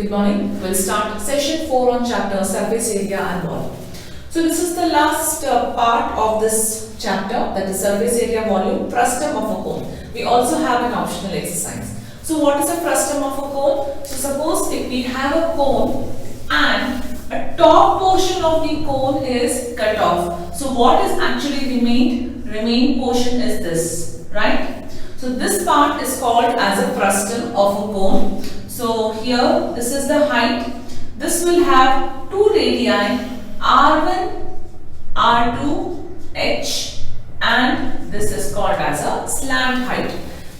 Good morning. We'll start session 4 on chapter surface area and volume. So this is the last part of this chapter, that is surface area, volume, frustum of a cone. We also have an optional exercise. So what is a frustum of a cone? So suppose if we have a cone and a top portion of the cone is cut off. So what is actually remain portion is this, right? So this part is called as a frustum of a cone. So here this is the height. This will have two radii, R1, R2, H, and this is called as a slant height.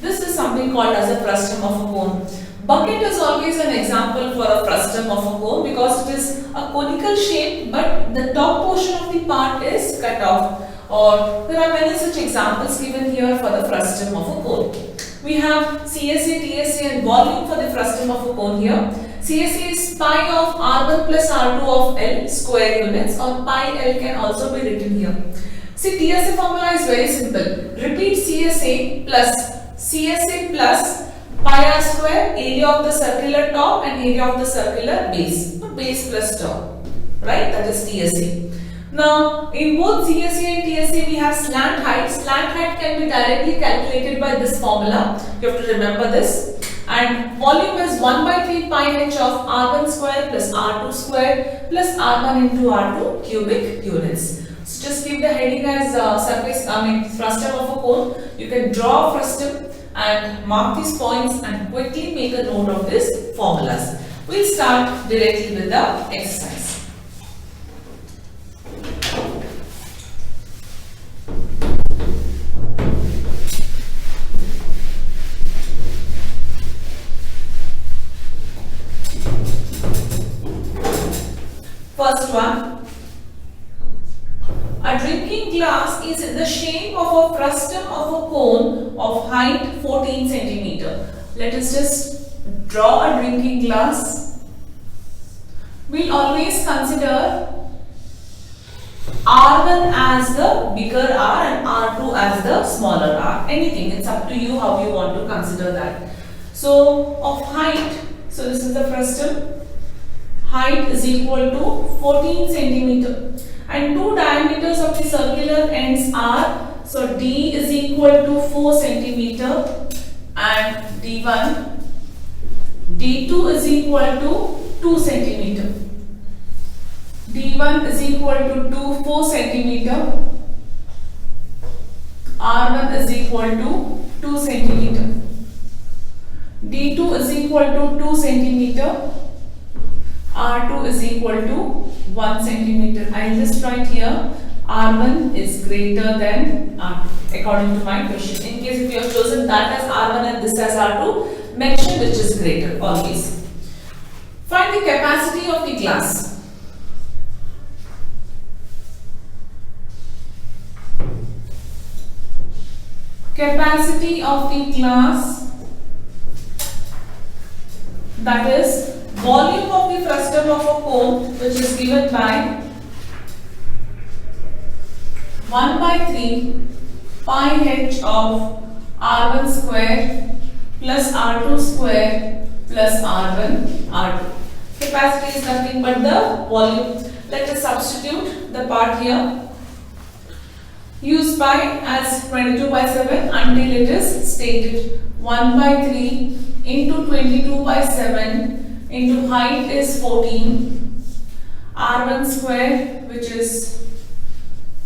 This is something called as a frustum of a cone. Bucket is always an example for a frustum of a cone because it is a conical shape but the top portion of the part is cut off. Or there are many such examples given here for the frustum of a cone. We have CSA, TSA and volume for the frustum of a cone here. CSA is pi of R1 plus R2 of L square units, or pi L can also be written here. See, TSA formula is very simple. Repeat CSA plus pi r square, area of the circular top and area of the circular base. Base plus top, right? That is TSA. Now, in both CSA and TSA, we have slant height. Slant height can be directly calculated by this formula. You have to remember this. And volume is 1 by 3 pi h of R1 square plus R2 square plus R1 into R2 cubic units. So just give the heading as frustum of a cone. You can draw frustum and mark these points and quickly make a note of these formulas. We'll start directly with the exercise. First one, a drinking glass is in the shape of a frustum of a cone of height 14 centimeter. Let us just draw a drinking glass. We'll always consider R1 as the bigger R and R2 as the smaller R. Anything, it's up to you how you want to consider that. So, of height, so this is the frustum. Height is equal to 14 centimeter and two diameters of the circular ends are, so D is equal to 4 centimeter and D1, D2 is equal to 2 centimeter, D1 is equal to 4 centimeter, R1 is equal to 2 centimeter, D2 is equal to 2 centimeter, R2 is equal to 1 centimeter. I will just write here R1 is greater than R2 according to my question. In case if you have chosen that as R1 and this as R2, mention which is greater always. Find the capacity of the glass. Capacity of the glass, that is volume of the frustum of a cone, which is given by 1 by 3 pi h of R1 square plus R2 square plus R1 R2. Capacity is nothing but the volume. Let us substitute the part here. Use pi as 22 by 7 until it is stated. 1 by 3 into 22 by 7 into height is 14, R1 square, which is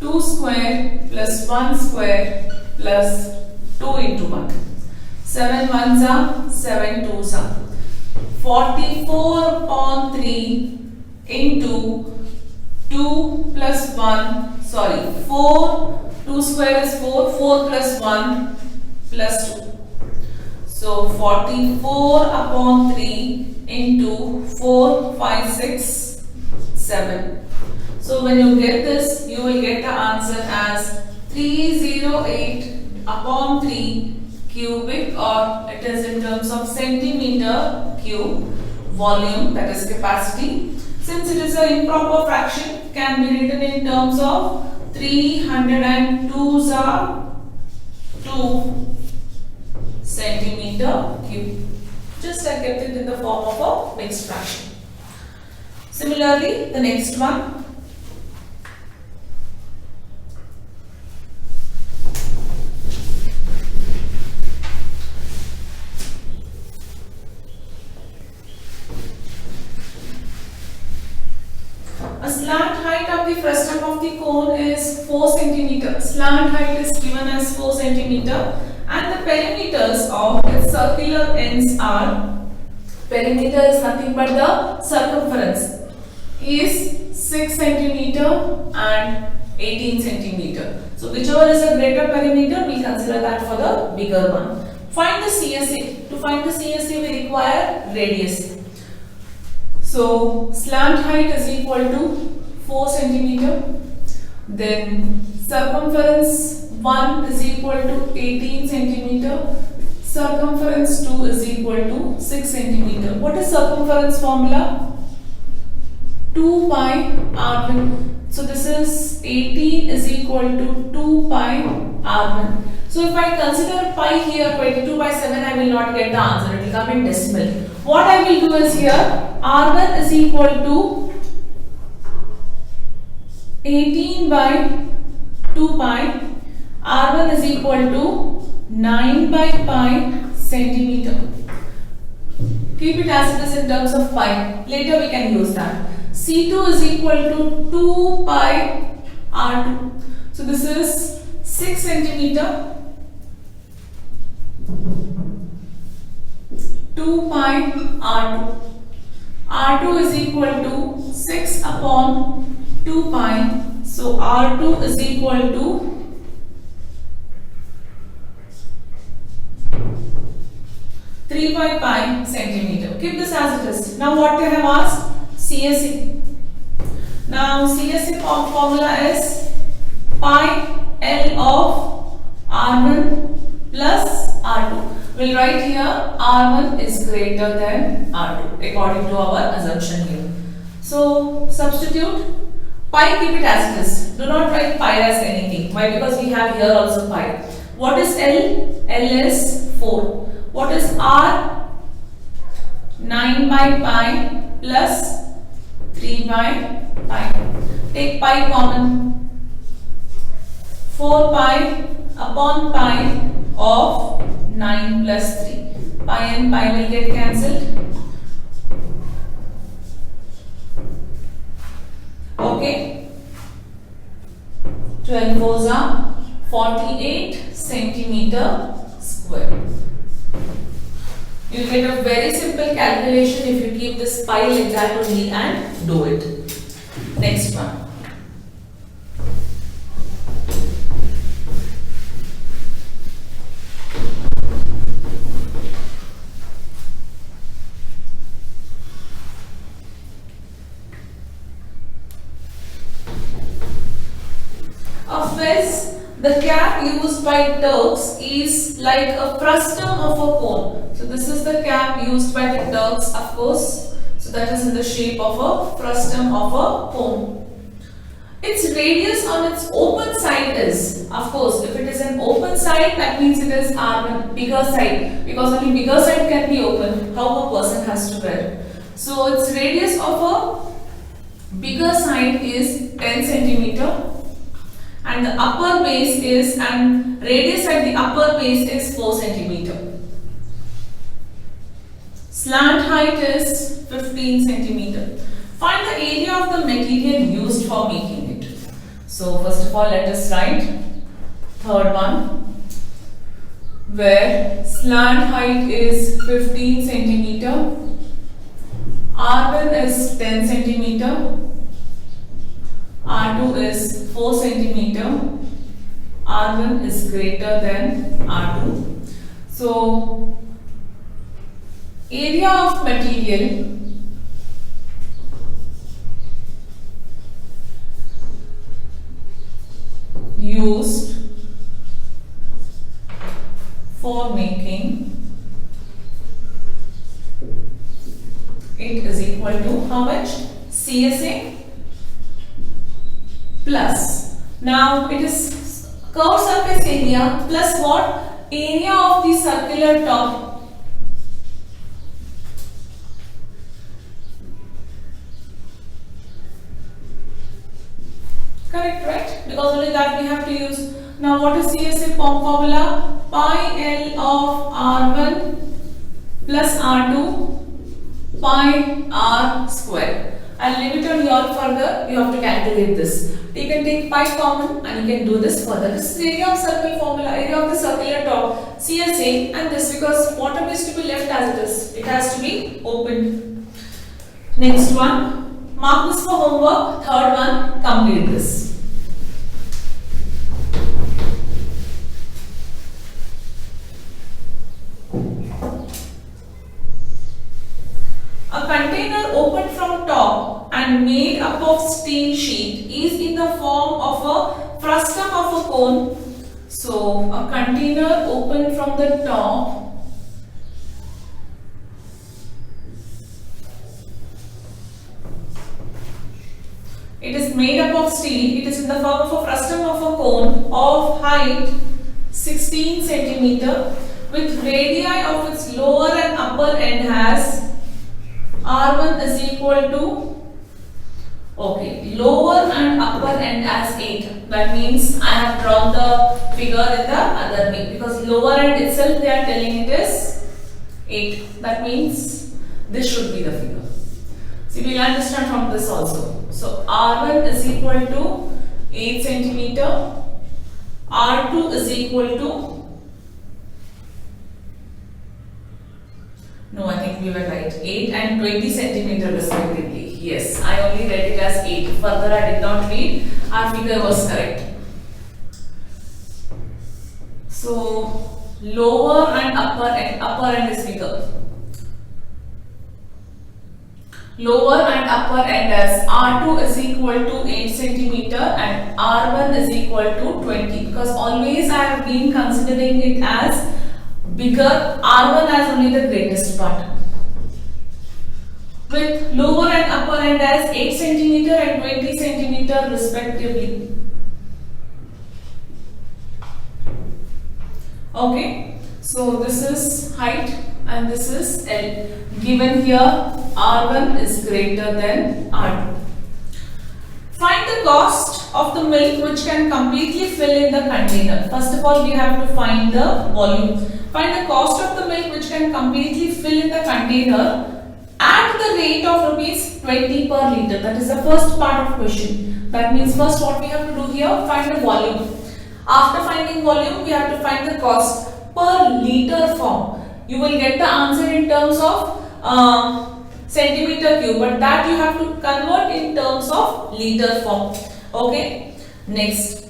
2 square plus 1 square plus 2 into 1. 7 ones are 7 twos are 44 upon 3 into 2 plus 1, 4, 2 square is 4, 4 plus 1 plus 2. So 44 upon 3 into 4, 5, 6, 7. So when you get this, you will get the answer as 308 upon 3 cubic, or it is in terms of centimeter cube. Volume, that is capacity. Since it is an improper fraction, can be written in terms of 302 are 2 centimeter cube. Just I kept it in the form of a mixed fraction. Similarly, the next one. A slant height of the frustum of the cone is 4 cm. Slant height is given as 4 cm and the perimeters of its circular ends are, perimeter is nothing but the circumference, is 6 cm and 18 cm. So whichever is a greater perimeter, we consider that for the bigger one. Find the CSA. To find the CSA, we require radius. So slant height is equal to 4 cm. Then circumference 1 is equal to 18 cm. Circumference 2 is equal to 6 cm. What is circumference formula? 2 pi r1. So this is 18 is equal to 2 pi r1. So if I consider pi here 22 by 7, I will not get the answer. It will come in decimal. What I will do is here r1 is equal to 18 by 2 pi. R1 is equal to 9 by pi centimeter. Keep it as it is in terms of pi. Later we can use that. C2 is equal to 2 pi R2. So this is 6 centimeter. 2 pi R2. R2 is equal to 6 upon 2 pi. So R2 is equal to 3 by pi centimeter. Keep this as it is. Now what they have asked? CSA. Now CSA formula is pi L of R1 plus R2. We'll write here R1 is greater than R2 according to our assumption here. So substitute pi, keep it as it is. Do not write pi as anything. Why? Because we have here also pi. What is L? L is 4. What is R? 9 by pi plus 3 by pi. Take pi common. 4 pi upon pi of 9 plus 3. Pi and pi will get cancelled. Okay. 12 fours are 48 centimeter square. You get a very simple calculation if you keep this pi like that only and do it. Next one. A fez, the cap used by Turks is like a frustum of a cone. So this is the cap used by the Turks, of course. So that is in the shape of a frustum of a cone. Its radius on its open side is, of course, if it is an open side, that means it is R1, bigger side, because only bigger side can be open. How a person has to wear. So its radius of a bigger side is 10 centimeter. And the upper base is, and radius at the upper base is 4 centimeter. Slant height is 15 centimeter. Find the area of the material used for making it. So first of all, let us write third one, where slant height is 15 centimeter. R1 is 10 centimeter. R2 is 4 centimeter. R1 is greater than R2. So, area of material used for making it is equal to how much? CSA plus, now it is curved surface area plus what? Area of the circular top Correct, right? Because only that we have to use. Now what is CSA formula? Pi L of R1 plus R2 pi R square. I'll leave it on your further. You have to calculate this. You can take pi common and you can do this further. This is area of circle formula, area of the circular top, CSA, and this, because bottom is to be left as it is. It has to be open. Next one. Mark this for homework. Third one, complete this. A container opened from top and made up of steel sheet is in the form of a frustum of a cone. So, a container opened from the top it is made up of steel. It is in the form of a frustum of a cone of height 16 centimeter with radii of its lower and upper end has R1 is equal to, lower and upper end as 8. That means I have drawn the figure in the other way, because lower end itself they are telling it is 8. That means this should be the figure. See, we will understand from this also. So R1 is equal to 8 centimeter, R2 is equal to, no, I think we were right, 8 and 20 centimeter respectively. Yes, I only read it as 8. Further I did not read. Our figure was correct. So lower and upper end is bigger. Lower and upper end as R2 is equal to 8 centimeter and R1 is equal to 20, because always I have been considering it as bigger, R1 as only the greatest part. With lower and upper end as 8 centimeter and 20 centimeter respectively. Okay, so this is height and this is L. Given here R1 is greater than R2. Find the cost of the milk which can completely fill in the container. First of all, we have to find the volume. Find the cost of the milk which can completely fill in the container at the rate of rupees 20 per liter. That is the first part of question. That means first what we have to do here, find the volume. After finding volume, we have to find the cost per liter form. You will get the answer in terms of centimeter cube, but that you have to convert in terms of liter form. Okay. Next,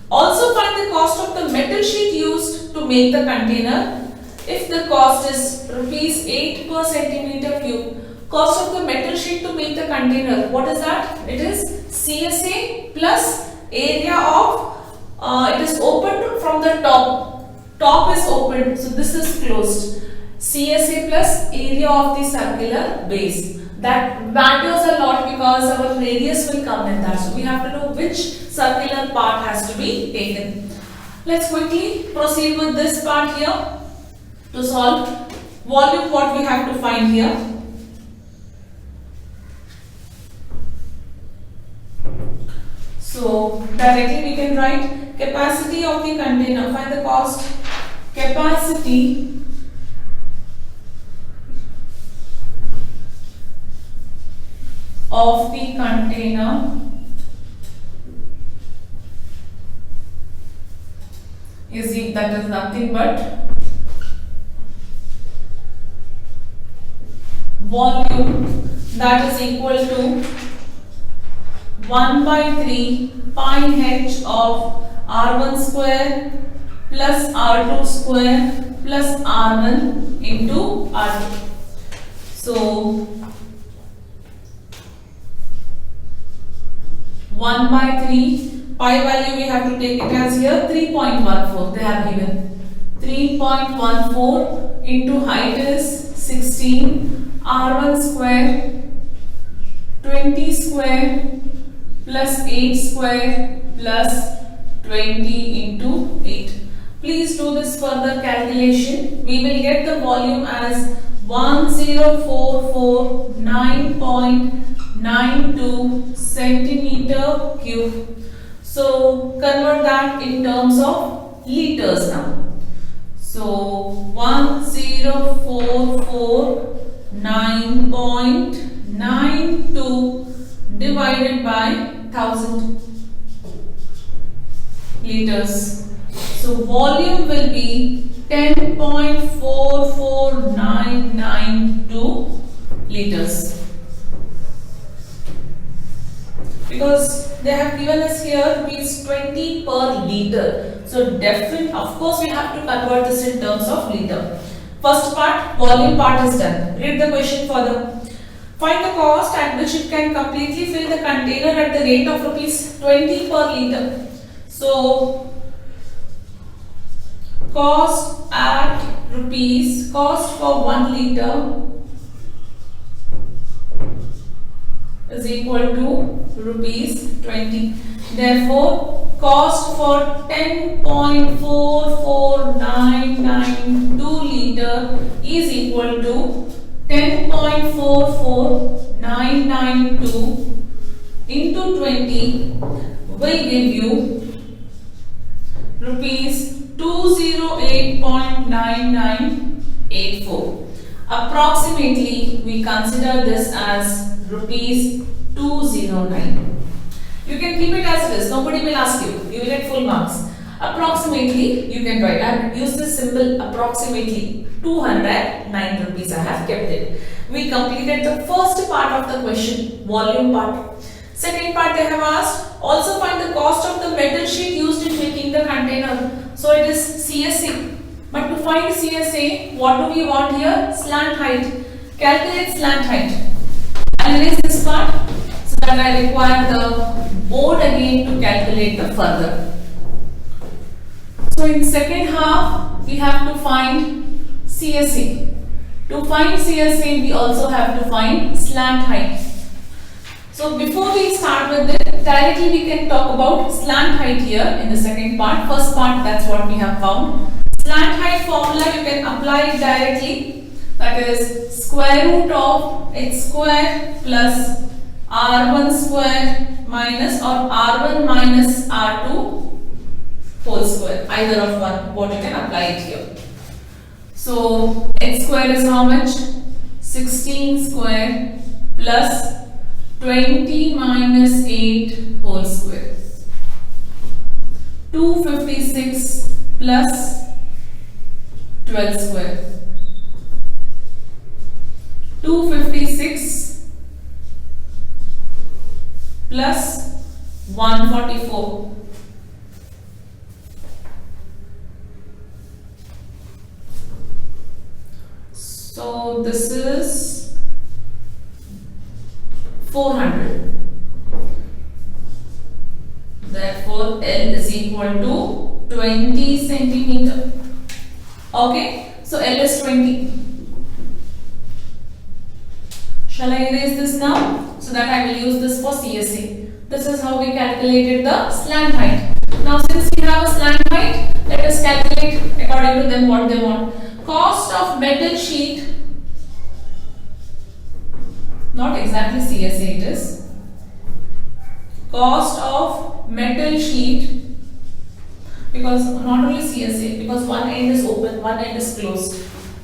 also find the cost of the metal sheet used to make the container. If the cost is rupees 8 per centimeter cube, cost of the metal sheet to make the container, what is that? It is CSA plus area of, it is opened from the top. Top is opened, so this is closed. CSA plus area of the circular base. That matters a lot because our radius will come in that. So we have to know which circular part has to be taken. Let's quickly proceed with this part here. To solve volume, what we have to find here. So directly we can write capacity of the container. Find the cost. Capacity of the container is, that is nothing but volume, that is equal to 1 by 3 pi h of R1 square plus R2 square plus R1 into R2. So 1 by 3 pi value we have to take it as here 3.14. They have given 3.14 into height is 16. R1 square 20 square plus 8 square plus 20 into 8. Please do this further calculation. We will get the volume as 10,449.92 centimeter cube. So convert that in terms of liters now. So 1044.9.92 divided by 1000 liters. So volume will be 10.44992 liters. Because they have given us here rupees 20 per liter. So definitely, of course, we have to convert this in terms of liter. First part, volume part is done. Read the question further. Find the cost at which it can completely fill the container at the rate of rupees 20 per liter. So cost for 1 liter is equal to rupees 20. Therefore, cost for 10.44992 liter is equal to 10.44992 into 20 will give you rupees 208.9984. Approximately, we consider this as rupees 209. You can keep it as it is. Nobody will ask you. You will get full marks. Approximately, you can write. I have used this symbol approximately. 209 rupees I have kept it. We completed the first part of the question, volume part. Second part they have asked, also find the cost of the metal sheet used in making the container. So it is CSA. But to find CSA, what do we want here? Slant height. Calculate slant height. I'll erase this part so that I require the board again to calculate the further. So in second half, we have to find CSA. To find CSA, we also have to find slant height. So before we start with it, directly we can talk about slant height here in the second part. First part, that's what we have found. Slant height formula, you can apply it directly. That is square root of h square plus r1 square minus or r1 minus r2 whole square. Either of one, what you can apply it here. So h square is how much? 16 square plus 20 minus 8 whole square. 256 plus 12 square. 256 plus 144. So this is 400. Therefore, L is equal to 20 centimeter. Okay, so L is 20. Shall I erase this now so that I will use this for CSA? This is how we calculated the slant height. Now since we have a slant height, let us calculate according to them what they want. Cost of metal sheet, not exactly CSA it is. Cost of metal sheet, because not only CSA, because one end is open, one end is closed.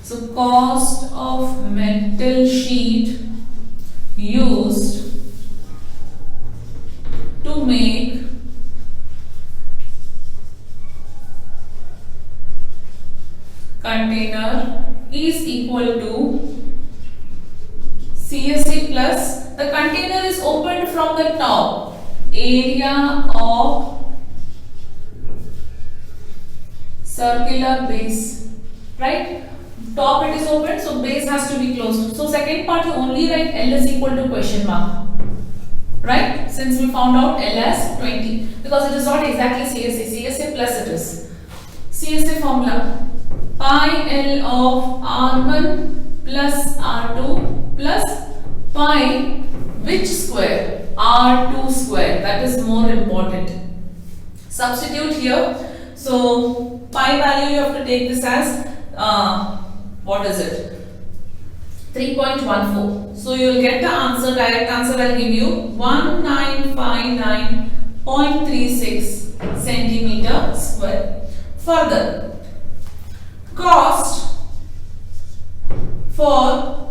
So cost of metal sheet used to make container is equal to CSA plus, the container is opened from the top, area of circular base, right? Top it is open, so base has to be closed. So second part you only write L is equal to question mark, right? Since we found out L as 20, because it is not exactly CSA. CSA plus it is. CSA formula, pi L of R1 plus R2 plus pi which square? R2 square. That is more important. Substitute here. So pi value you have to take this as what is it? 3.14. So you will get the answer. Direct answer I'll give you 1959 0.36 centimeter square. Further, cost for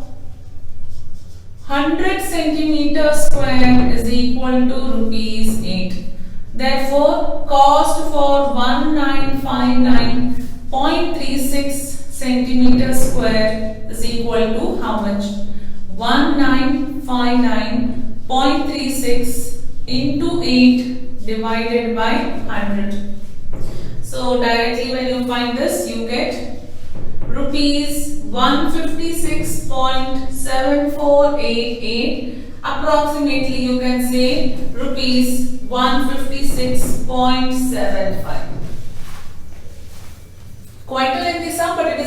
100 centimeter square is equal to rupees 8. Therefore, cost for 1959.36 centimeter square is equal to how much? 1959.36 into 8 divided by 100. So directly when you find this, you get rupees 156.7488. Approximately you can say rupees 156.75. Quite a lengthy sum, but it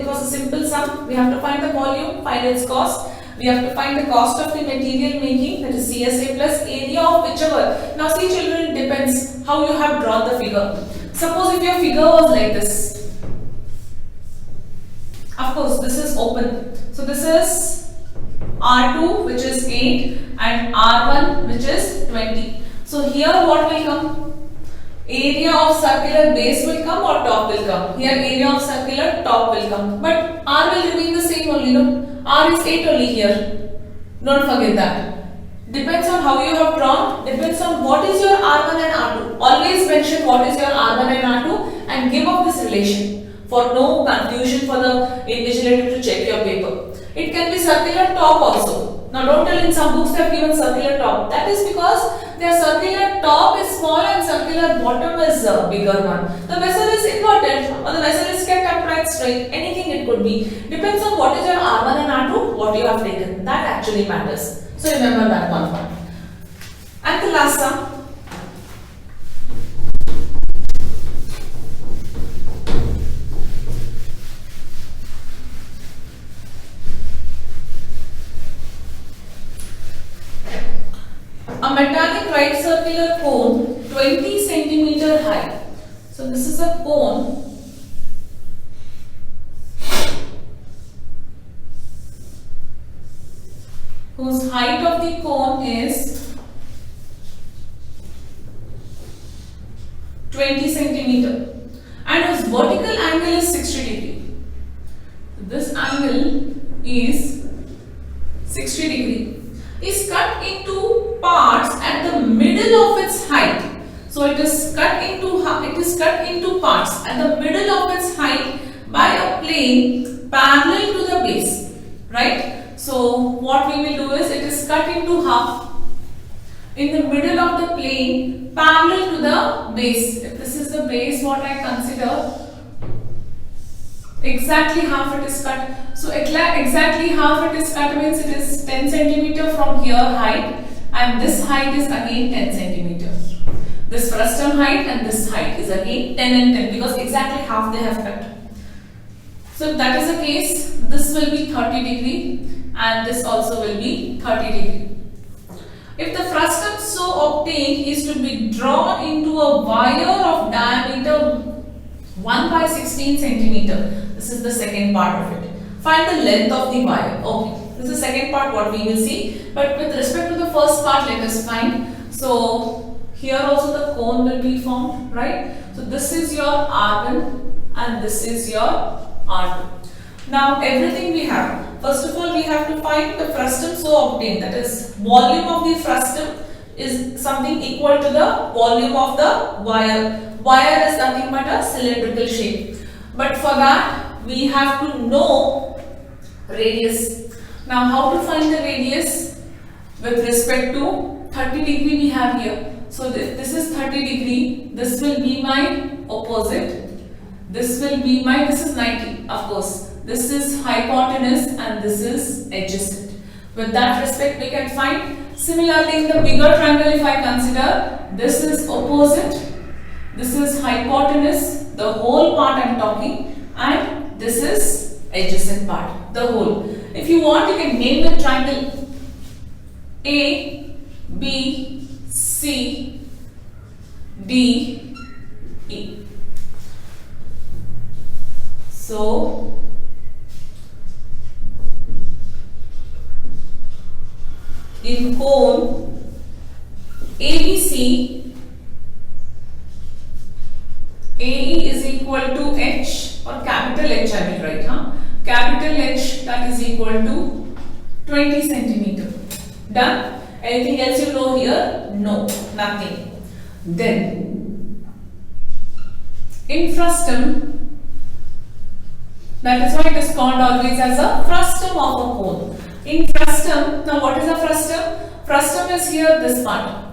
was a simple sum. We have to find the volume, find its cost. We have to find the cost of the material making, that is CSA, plus area of whichever. Now see children, it depends how you have drawn the figure. Suppose if your figure was like this. Of course, this is open. So this is R2, which is 8, and R1, which is 20. So here what will come? Area of circular base will come or top will come? Here area of circular top will come. But R will remain the same only, no? R is 8 only here. Don't forget that. Depends on how you have drawn, depends on what is your R1 and R2. Always mention what is your R1 and R2 and give up this relation for no confusion for the invigilator to check your paper. It can be circular top also. Now don't tell, in some books they have given circular top. That is because their circular top is small and circular bottom is a bigger one. The vessel is inverted or the vessel is kept upright straight. Anything it could be. Depends on what is your R1 and R2, what you have taken. That actually matters. So remember that one part. And the last sum. A metallic right circular cone 20 centimeter high. So this is a cone whose height of the cone is 20 centimeter and whose vertical angle is 60 degree. This angle is 60 degree. Is cut into parts at the middle of its height. So it is cut into parts at the middle of its height by a plane parallel to the base, right? So what we will do is it is cut into half in the middle of the plane parallel to the base. If this is the base, what I consider, exactly half it is cut. So exactly half it is cut means it is 10 centimeter from here height, and this height is again 10 centimeter. This frustum height and this height is again 10 and 10 because exactly half they have cut. So if that is the case, this will be 30 degree and this also will be 30 degree. If the frustum so obtained is to be drawn into a wire of diameter 1/16 centimeter, this is the second part of it. Find the length of the wire. Okay, this is the second part what we will see. But with respect to the first part, let us find. So here also the cone will be formed, right? So this is your R1 and this is your R2. Now everything we have. First of all, we have to find the frustum so obtained. That is, volume of the frustum is something equal to the volume of the wire. Wire is nothing but a cylindrical shape. But for that, we have to know radius. Now how to find the radius? With respect to 30 degree we have here. So this is 30 degree. This will be my opposite. This will be my, this is 90 of course. This is hypotenuse and this is adjacent. With that respect we can find. Similarly in the bigger triangle, if I consider, this is opposite. This is hypotenuse, the whole part I am talking, and this is adjacent part, the whole. If you want, you can name the triangle A, B, C, D, E. So, in cone ABC, capital H, that is equal to 20 centimeter. Done? Anything else you know here? No, nothing. Then in frustum, that is why it is called always as a frustum of a cone. In frustum, now what is a frustum? Frustum is here this part.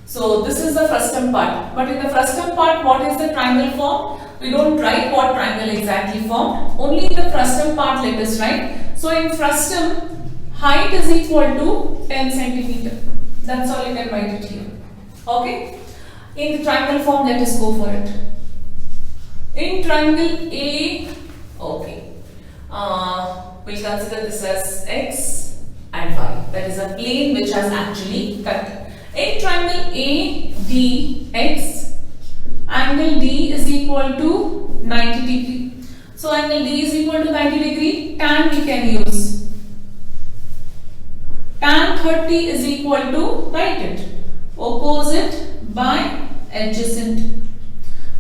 So this is the frustum part. But in the frustum part, what is the triangle form? We don't write what triangle exactly formed. Only in the frustum part let us write. So in frustum, height is equal to 10 centimeter. That's all you can write it here. Okay? In the triangle form, let us go for it. In triangle A, okay, we'll consider this as X and Y. That is a plane which has actually cut. In triangle ADX, angle D is equal to 90 degree. So angle D is equal to 90 degree. Tan we can use. Tan 30 is equal to, write it, opposite by adjacent.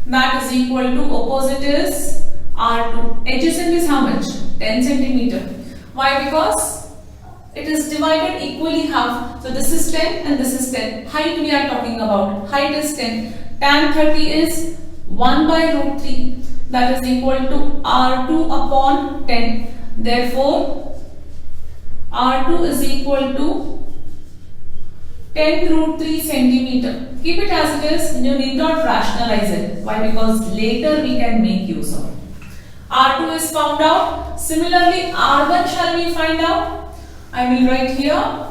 That is equal to, opposite is R2. Adjacent is how much? 10 centimeter. Why? Because it is divided equally half. So this is 10 and this is 10. Height we are talking about. Height is 10. Tan 30 is 1 by root 3. That is equal to R2 upon 10. Therefore, R2 is equal to 10 root 3 centimeter. Keep it as it is. You need not rationalize it. Why? Because later we can make use of it. R2 is found out. Similarly, R1 shall we find out? I will write here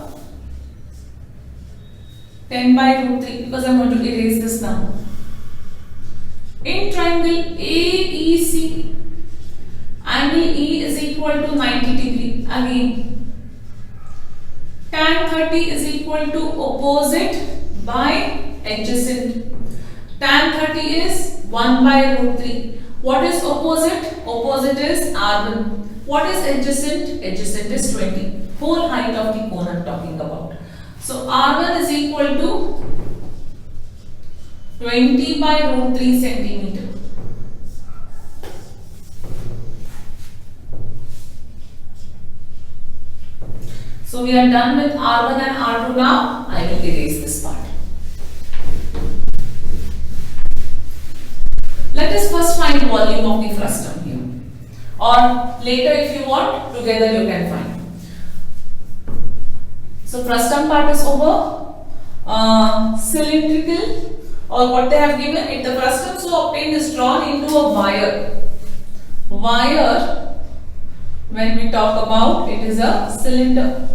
10 by root 3 because I am going to erase this now. In triangle AEC, angle E is equal to 90 degree. Again, tan 30 is equal to opposite by adjacent. Tan 30 is 1 by root 3. What is opposite? Opposite is R1. What is adjacent? Adjacent is 20. Whole height of the cone I am talking about. So R1 is equal to 20 by root 3 centimeter. So we are done with R1 and R2 now. I will erase this part. Let us first find volume of the frustum here. Or later if you want, together you can find. So frustum part is over. Cylindrical, or what they have given it, the frustum so obtained is drawn into a wire. Wire, when we talk about, it is a cylinder.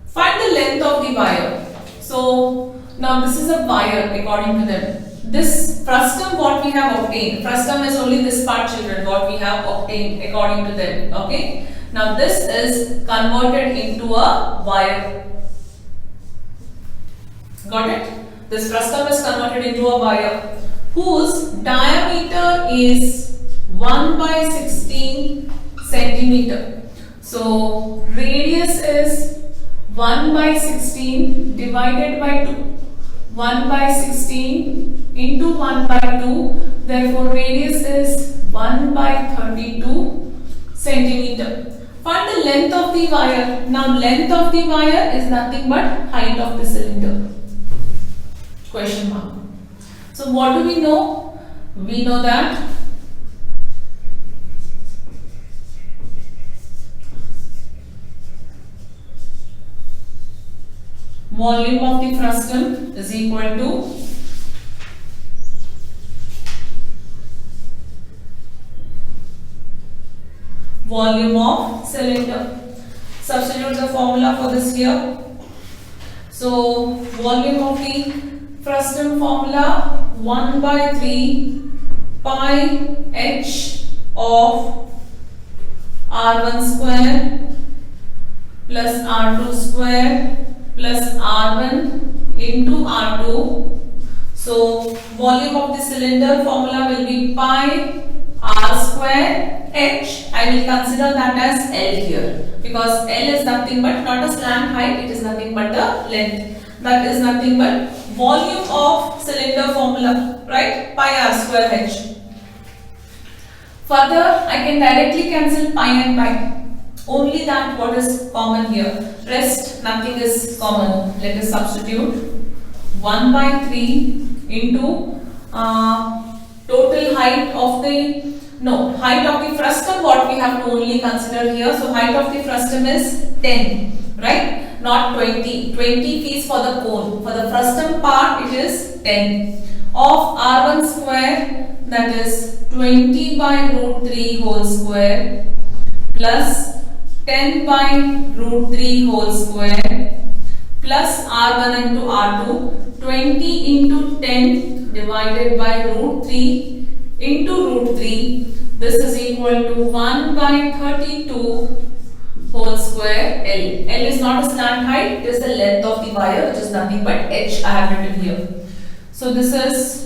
Find the length of the wire. So now this is a wire according to them. This frustum what we have obtained, frustum is only this part children what we have obtained according to them. Okay. Now this is converted into a wire. Got it? This frustum is converted into a wire whose diameter is 1 by 16 centimeter. So radius is 1 by 16 divided by 2. 1 by 16 into 1 by 2. Therefore radius is 1 by 32 centimeter. Find the length of the wire. Now length of the wire is nothing but height of the cylinder. Question mark. So what do we know? We know that volume of the frustum is equal to volume of cylinder. Substitute the formula for this here. So volume of the frustum formula 1 by 3 pi h of R1 square plus R2 square plus R1 into R2. So volume of the cylinder formula will be pi R square h. I will consider that as L here because L is nothing but not a slant height, it is nothing but the length. That is nothing but volume of cylinder formula, right? Pi R square h. Further, I can directly cancel pi and pi. Only that what is common here. Rest, nothing is common. Let us substitute 1 by 3 into total height of the height of the frustum. What we have to only consider here. So height of the frustum is 10, right? Not 20. 20 feet for the cone. For the frustum part, it is 10. Of r1 square, that is 20 by root 3 whole square plus 10 by root 3 whole square plus r1 into r2, 20 into 10 divided by root 3 into root 3. This is equal to 1 by 32 whole square L. L is not a slant height, it is the length of the wire, which is nothing but H I have written here. So this is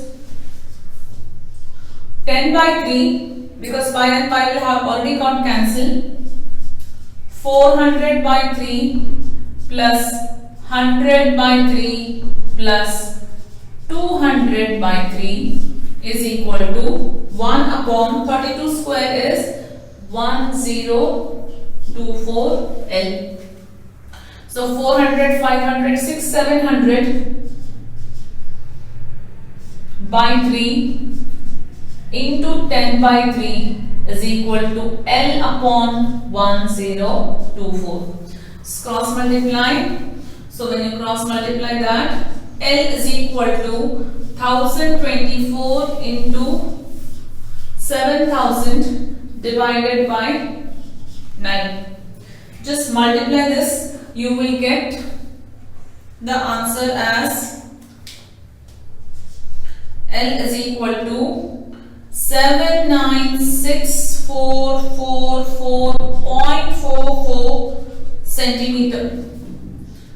10 by 3, because pi and pi will have already got cancelled. 400 by 3 plus 100 by 3 plus 200 by 3 is equal to 1 upon 32 square is 1024 L. So 400, 500, 600, 700 by 3 into 10 by 3 is equal to L upon 1024. Cross multiply. So when you cross multiply that, L is equal to 1024 into 7000 divided by 9. Just multiply this, you will get the answer as L is equal to 79644.44 centimeter.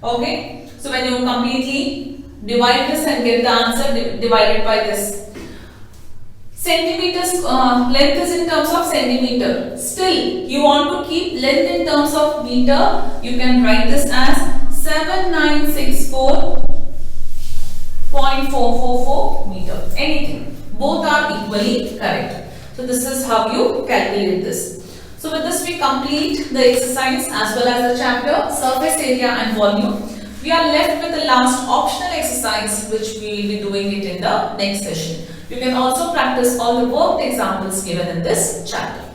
Okay, so when you completely divide this and get the answer divided by this, centimeters length is in terms of centimeter. Still, you want to keep length in terms of meter, you can write this as 7964.444 meter. Anything. Both are equally correct. So this is how you calculate this. So with this we complete the exercise as well as the chapter surface area and volume. We are left with the last optional exercise, which we will be doing it in the next session. You can also practice all the worked examples given in this chapter.